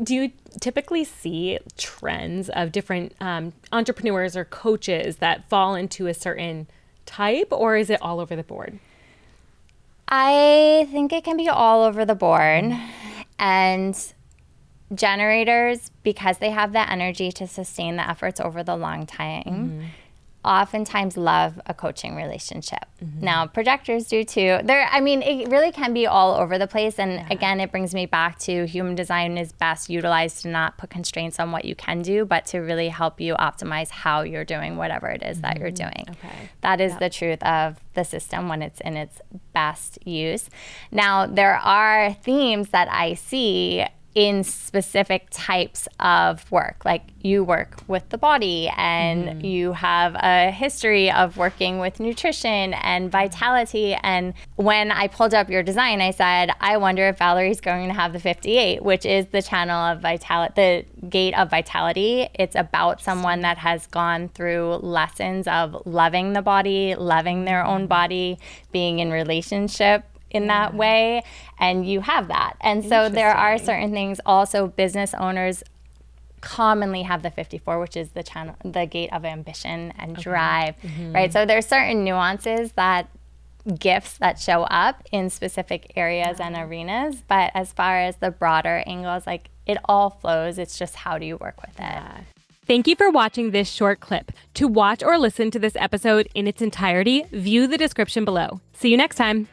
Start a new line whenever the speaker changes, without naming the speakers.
Do you typically see trends of different entrepreneurs or coaches that fall into a certain type, or is it all over the board?
I think it can be all over the board. And generators, because they have the energy to sustain the efforts over the long time, oftentimes love a coaching relationship. Now, projectors do too. It really can be all over the place. And again, it brings me back to human design is best utilized to not put constraints on what you can do, but to really help you optimize how you're doing whatever it is that you're doing.
Okay.
That is the truth of the system when it's in its best use. Now, there are themes that I see in specific types of work. Like you work with the body and you have a history of working with nutrition and vitality. And when I pulled up your design, I said, I wonder if Valerie's going to have the 58, which is the channel of vitality, the gate of vitality. It's about someone that has gone through lessons of loving the body, loving their own body, being in relationship in that way, and you have that. And so there are certain things. Also, business owners commonly have the 54, which is the channel, the gate of ambition and drive, right? So there's certain nuances gifts that show up in specific areas and arenas, but as far as the broader angles, like it all flows. It's just how do you work with it?
Thank you for watching this short clip. To watch or listen to this episode in its entirety, view the description below. See you next time.